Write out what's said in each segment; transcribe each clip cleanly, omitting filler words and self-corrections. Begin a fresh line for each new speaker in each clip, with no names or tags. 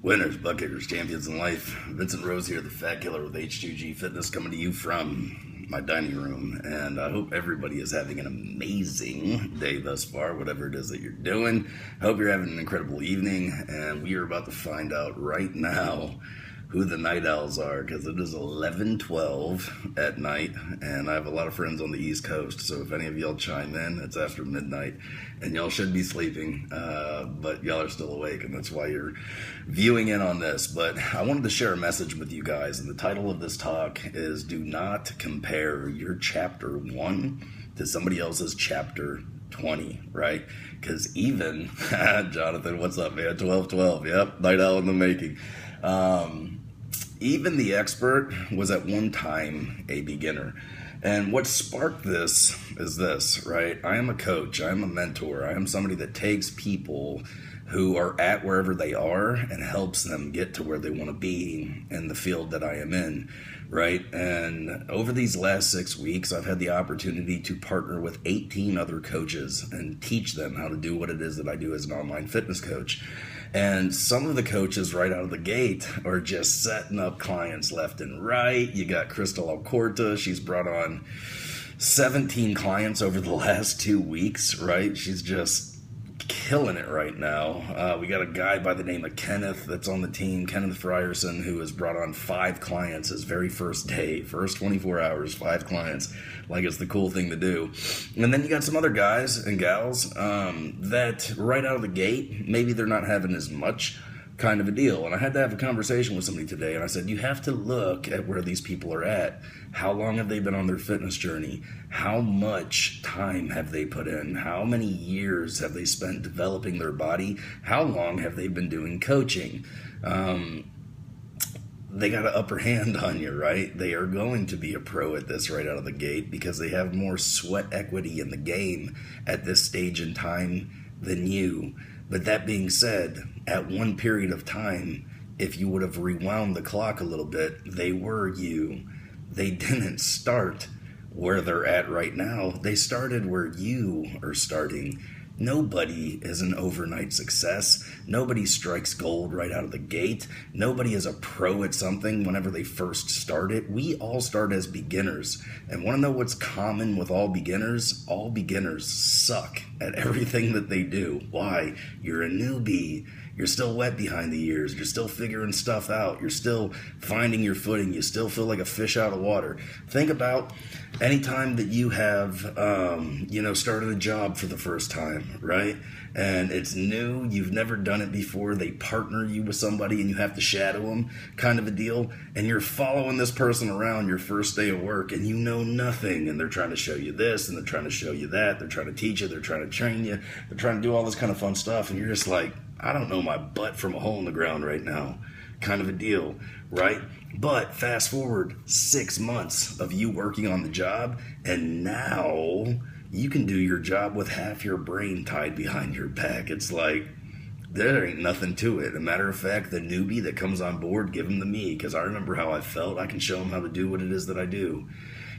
Winners, bucketers, champions in life. Vincent Rose here, the Fat Killer with H2G Fitness, coming to you from my dining room. And I hope everybody is having an amazing day thus far, whatever it is that you're doing. I hope you're having an incredible evening. And we are about to find out right now who the Night Owls are, because it is 11:12 at night, and I have a lot of friends on the East Coast, so if any of y'all chime in, it's after midnight, and y'all should be sleeping, but y'all are still awake, and that's why you're viewing in on this. But I wanted to share a message with you guys, and the title of this talk is Do Not Compare Your Chapter 1 to somebody else's Chapter 20, right? Because even, Jonathan, what's up, man? 12:12, yep, Night Owl in the making. Even the expert was at one time a beginner. And what sparked this is this, right? I am a coach. I am a mentor. I am somebody that takes people who are at wherever they are and helps them get to where they want to be in the field that I am in, right? And over these last 6 weeks, I've had the opportunity to partner with 18 other coaches and teach them how to do what it is that I do as an online fitness coach. And some of the coaches right out of the gate are just setting up clients left and right. You got Crystal Alcorta. She's brought on 17 clients over the last 2 weeks, right? She's just killing it right now. We got a guy by the name of Kenneth that's on the team, Kenneth Frierson, who has brought on 5 clients his very first day, first 24 hours, 5 clients. Like, it's the cool thing to do. And then you got some other guys and gals that right out of the gate, maybe they're not having as much kind of a deal. And I had to have a conversation with somebody today, and I said, you have to look at where these people are at. How long have they been on their fitness journey? How much time have they put in? How many years have they spent developing their body? How long have they been doing coaching? They got an upper hand on you, right? They are going to be a pro at this right out of the gate because they have more sweat equity in the game at this stage in time than you. But that being said, at one period of time, if you would have rewound the clock a little bit, they were you. They didn't start where they're at right now. They started where you are starting. Nobody is an overnight success. Nobody strikes gold right out of the gate. Nobody is a pro at something whenever they first start it. We all start as beginners. And want to know what's common with all beginners? All beginners suck at everything that they do. Why? You're a newbie. You're still wet behind the ears. You're still figuring stuff out. You're still finding your footing. You still feel like a fish out of water. Think about any time that you have, started a job for the first time, right? And it's new. You've never done it before. They partner you with somebody and you have to shadow them, kind of a deal. And you're following this person around your first day of work and you know nothing. And they're trying to show you this and they're trying to show you that. They're trying to teach you. They're trying to train you. They're trying to do all this kind of fun stuff. And you're just like, I don't know my butt from a hole in the ground right now, kind of a deal, right? But fast forward 6 months of you working on the job, and now you can do your job with half your brain tied behind your back. It's like, there ain't nothing to it. As a matter of fact, the newbie that comes on board, give him to me, because I remember how I felt. I can show him how to do what it is that I do.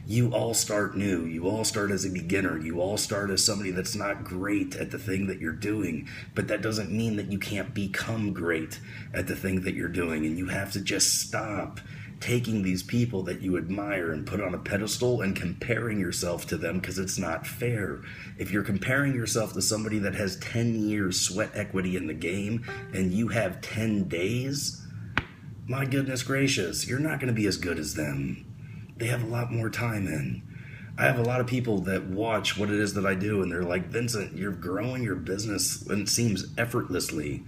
You all start new. You all start as a beginner. You all start as somebody that's not great at the thing that you're doing. But that doesn't mean that you can't become great at the thing that you're doing. And you have to just stop taking these people that you admire and put on a pedestal and comparing yourself to them, because it's not fair. If you're comparing yourself to somebody that has 10 years sweat equity in the game and you have 10 days, my goodness gracious, you're not going to be as good as them. They have a lot more time in. I have a lot of people that watch what it is that I do, and they're like, Vincent, you're growing your business, and it seems effortlessly.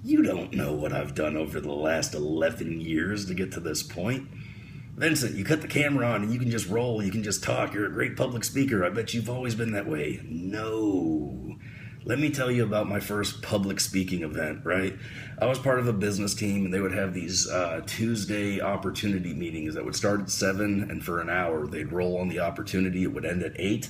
You don't know what I've done over the last 11 years to get to this point. Vincent, you cut the camera on and you can just roll, you can just talk. You're a great public speaker. I bet you've always been that way. No. Let me tell you about my first public speaking event, right? I was part of a business team, and they would have these Tuesday opportunity meetings that would start at 7, and for an hour, they'd roll on the opportunity. It would end at 8.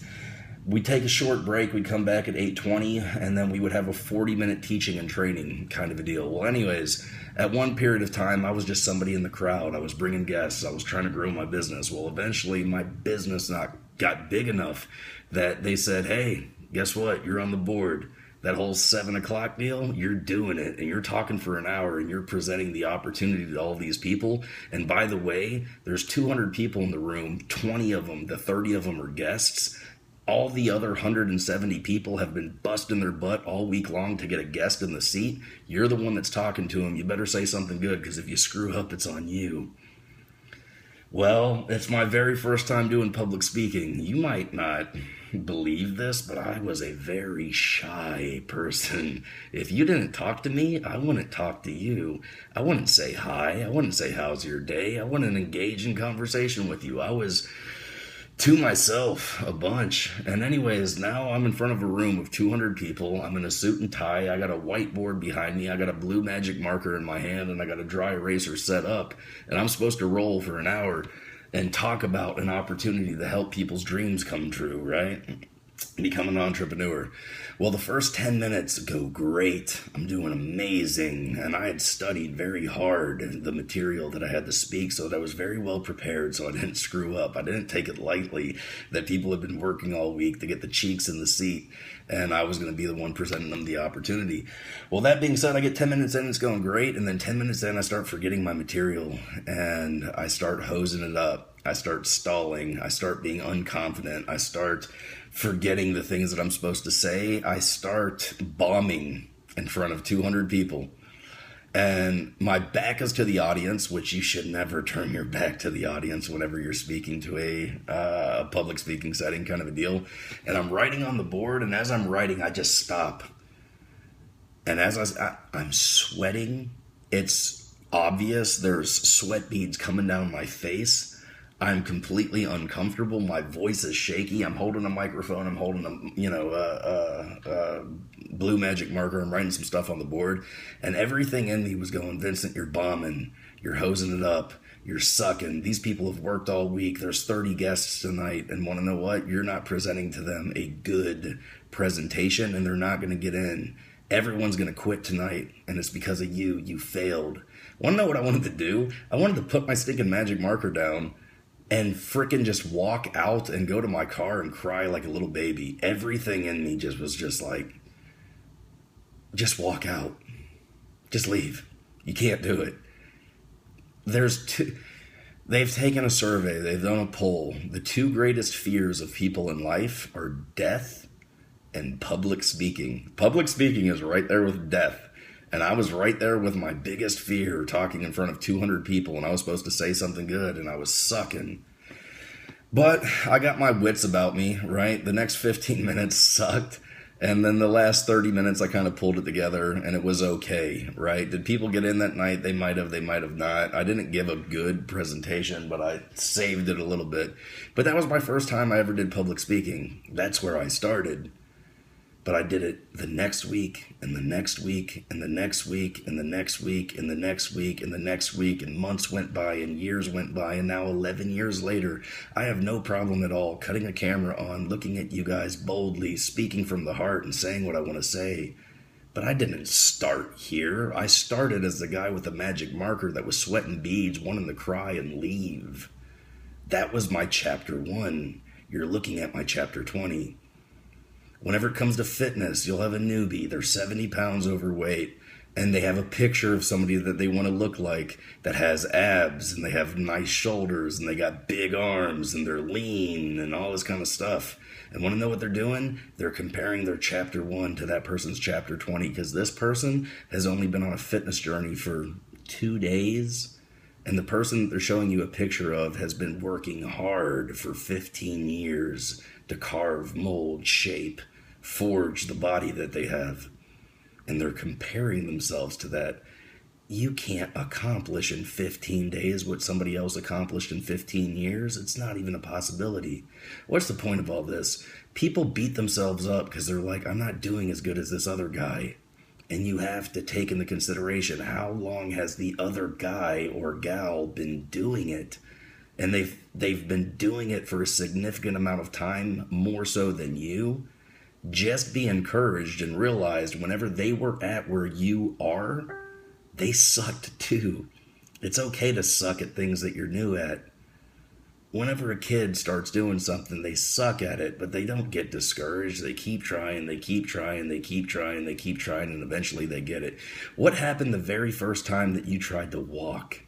We'd take a short break. We'd come back at 8:20, and then we would have a 40-minute teaching and training kind of a deal. Well, anyways, at one period of time, I was just somebody in the crowd. I was bringing guests. I was trying to grow my business. Well, eventually, my business got big enough that they said, hey, guess what? You're on the board. That whole 7 o'clock deal, you're doing it and you're talking for an hour and you're presenting the opportunity to all these people. And by the way, there's 200 people in the room, 20 of them, the 30 of them are guests. All the other 170 people have been busting their butt all week long to get a guest in the seat. You're the one that's talking to them. You better say something good, because if you screw up, it's on you. Well, it's my very first time doing public speaking. You might not believe this, but I was a very shy person. If you didn't talk to me, I wouldn't talk to you. I wouldn't say hi. I wouldn't say, how's your day? I wouldn't engage in conversation with you. I was to myself a bunch. And anyways, now I'm in front of a room of 200 people. I'm in a suit and tie. I got a whiteboard behind me. I got a blue magic marker in my hand, and I got a dry eraser set up. And I'm supposed to roll for an hour and talk about an opportunity to help people's dreams come true, right? Become an entrepreneur. Well, the first 10 minutes go great. I'm doing amazing. And I had studied very hard the material that I had to speak, so that I was very well prepared, so I didn't screw up. I didn't take it lightly that people had been working all week to get the cheeks in the seat, and I was going to be the one presenting them the opportunity. Well, that being said, I get 10 minutes in, it's going great, and then 10 minutes in, I start forgetting my material, and I start hosing it up. I start stalling. I start being unconfident. I start forgetting the things that I'm supposed to say. I start bombing in front of 200 people. And my back is to the audience, which you should never turn your back to the audience whenever you're speaking to a public speaking setting, kind of a deal. And I'm writing on the board, and as I'm writing, I just stop. And as I'm sweating, it's obvious. There's sweat beads coming down my face. I'm completely uncomfortable. My voice is shaky. I'm holding a microphone. I'm holding a blue magic marker. I'm writing some stuff on the board. And everything in me was going, Vincent, you're bombing. You're hosing it up. You're sucking. These people have worked all week. There's 30 guests tonight. And want to know what? You're not presenting to them a good presentation, and they're not going to get in. Everyone's going to quit tonight, and it's because of you. You failed. Want to know what I wanted to do? I wanted to put my stinking magic marker down and frickin' just walk out and go to my car and cry like a little baby. Everything in me was like, just walk out. Just leave. You can't do it. They've taken a survey. They've done a poll. The two greatest fears of people in life are death and public speaking. Public speaking is right there with death. And I was right there with my biggest fear, talking in front of 200 people, and I was supposed to say something good, and I was sucking. But I got my wits about me, right? The next 15 minutes sucked, and then the last 30 minutes I kind of pulled it together, and it was okay, right? Did people get in that night? They might have not. I didn't give a good presentation, but I saved it a little bit. But that was my first time I ever did public speaking. That's where I started. But I did it the next week, and the next week, and the next week, and the next week, and the next week, and the next week, and months went by, and years went by, and now 11 years later, I have no problem at all cutting a camera on, looking at you guys boldly, speaking from the heart, and saying what I want to say. But I didn't start here. I started as the guy with the magic marker that was sweating beads, wanting to cry and leave. That was my chapter 1. You're looking at my chapter 20. Whenever it comes to fitness, you'll have a newbie. They're 70 pounds overweight, and they have a picture of somebody that they want to look like that has abs, and they have nice shoulders, and they got big arms, and they're lean, and all this kind of stuff. And want to know what they're doing? They're comparing their chapter 1 to that person's chapter 20, because this person has only been on a fitness journey for 2 days, and the person that they're showing you a picture of has been working hard for 15 years to carve, mold, shape, forge the body that they have. And they're comparing themselves to that. You can't accomplish in 15 days what somebody else accomplished in 15 years. It's not even a possibility. What's the point of all this? People beat themselves up because they're like, I'm not doing as good as this other guy. And you have to take into consideration, how long has the other guy or gal been doing it? And they've been doing it for a significant amount of time, more so than you. Just be encouraged and realize whenever they were at where you are, they sucked too. It's okay to suck at things that you're new at. whenever a kid starts doing something, they suck at it, but they don't get discouraged. They keep trying, they keep trying, they keep trying, they keep trying, and eventually they get it. What happened the very first time that you tried to walk?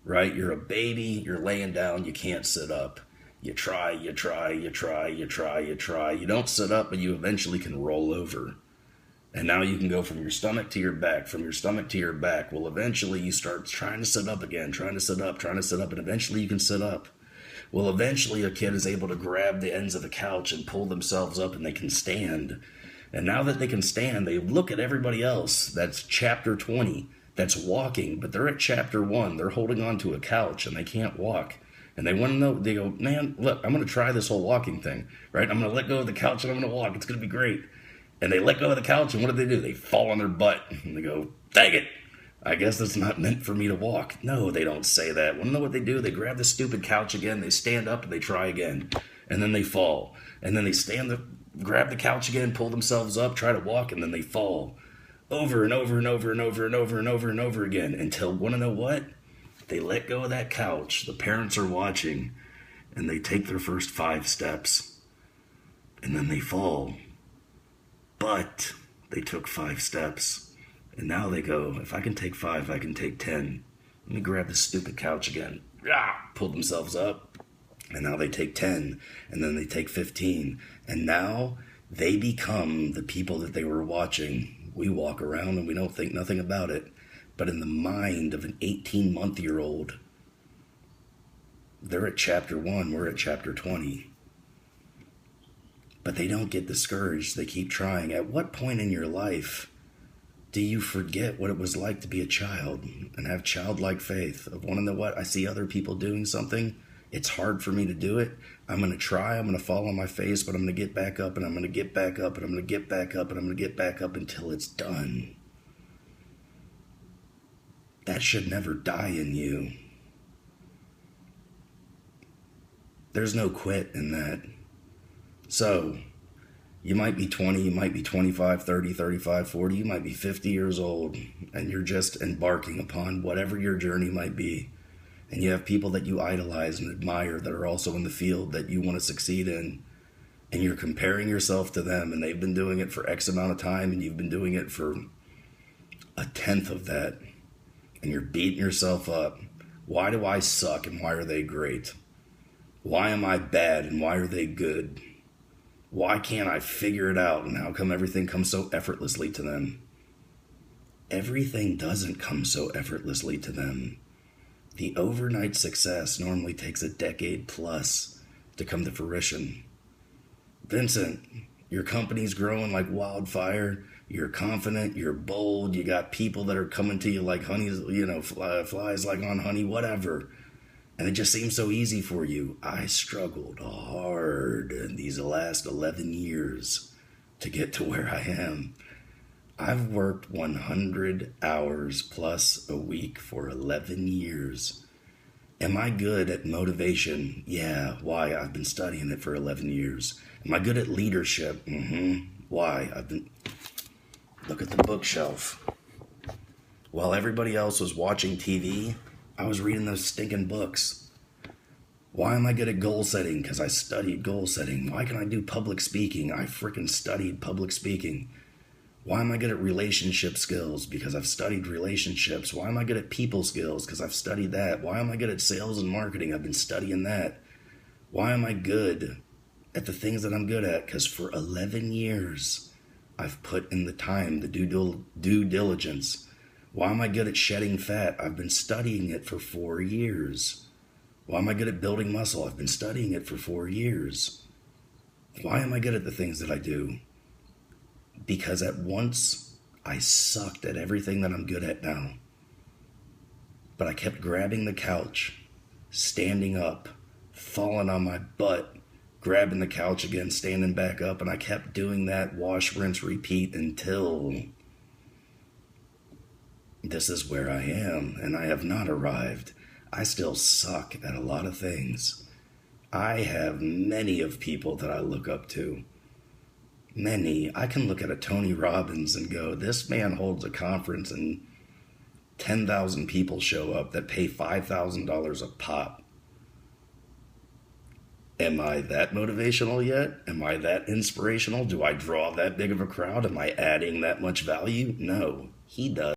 Right? You're a baby, you're laying down, you can't sit up. You try, you try, you try, you try, you try. You don't sit up, but you eventually can roll over. And now you can go from your stomach to your back, from your stomach to your back. Well, eventually you start trying to sit up again, trying to sit up, and eventually you can sit up. Well, eventually a kid is able to grab the ends of the couch and pull themselves up and they can stand. And now that they can stand, they look at everybody else. That's chapter 20. That's walking, but they're at chapter 1. They're holding on to a couch and they can't walk. And they want to know, they go, man, look, I'm going to try this whole walking thing, right? I'm going to let go of the couch and I'm going to walk. It's going to be great. And they let go of the couch and what do? They fall on their butt and they go, dang it, I guess that's not meant for me to walk. No, they don't say that. Want to know what they do? They grab the stupid couch again, they stand up and they try again. And then they fall. And then they grab the couch again, pull themselves up, try to walk, and then they fall. Over and over and over and over and over and over and over again until, want to know what? They let go of that couch. The parents are watching and they take their first 5 steps and then they fall. But they took 5 steps and now they go, if I can take 5, I can take 10. Let me grab the stupid couch again. Pull themselves up and now they take 10 and then they take 15 and now they become the people that they were watching. We walk around and we don't think nothing about it. But in the mind of an 18-month-year-old, they're at chapter 1, we're at chapter 20. But they don't get discouraged. They keep trying. At what point in your life do you forget what it was like to be a child and have childlike faith of want to know what? I see other people doing something. It's hard for me to do it. I'm going to try. I'm going to fall on my face, but I'm going to get back up and I'm going to get back up and I'm going to get back up and I'm going to get back up until it's done. That should never die in you. There's no quit in that. So, you might be 20, you might be 25, 30, 35, 40, you might be 50 years old, and you're just embarking upon whatever your journey might be. And you have people that you idolize and admire that are also in the field that you want to succeed in. And you're comparing yourself to them, and they've been doing it for X amount of time, and you've been doing it for 1/10 of that. And you're beating yourself up. Why do I suck and why are they great? Why am I bad and why are they good? Why can't I figure it out and how come everything comes so effortlessly to them? Everything doesn't come so effortlessly to them. The overnight success normally takes a decade plus to come to fruition. Vincent, your company's growing like wildfire. You're confident, you're bold, you got people that are coming to you like honey, flies like on honey, whatever. And it just seems so easy for you. I struggled hard in these last 11 years to get to where I am. I've worked 100 hours plus a week for 11 years. Am I good at motivation? Yeah. Why? I've been studying it for 11 years. Am I good at leadership? Why? Look at the bookshelf. While everybody else was watching TV, I was reading those stinking books. Why am I good at goal setting? Because I studied goal setting. Why can I do public speaking? I freaking studied public speaking. Why am I good at relationship skills? Because I've studied relationships. Why am I good at people skills? Because I've studied that. Why am I good at sales and marketing? I've been studying that. Why am I good at the things that I'm good at? Because for 11 years, I've put in the time, the due diligence. Why am I good at shedding fat? I've been studying it for 4 years. Why am I good at building muscle? I've been studying it for 4 years. Why am I good at the things that I do? Because at once I sucked at everything that I'm good at now. But I kept grabbing the couch, standing up, falling on my butt, grabbing the couch again, standing back up, and I kept doing that wash, rinse, repeat until this is where I am, and I have not arrived. I still suck at a lot of things. I have many of people that I look up to. Many. I can look at a Tony Robbins and go, this man holds a conference and 10,000 people show up that pay $5,000 a pop. Am I that motivational yet? Am I that inspirational? Do I draw that big of a crowd? Am I adding that much value? No, he does.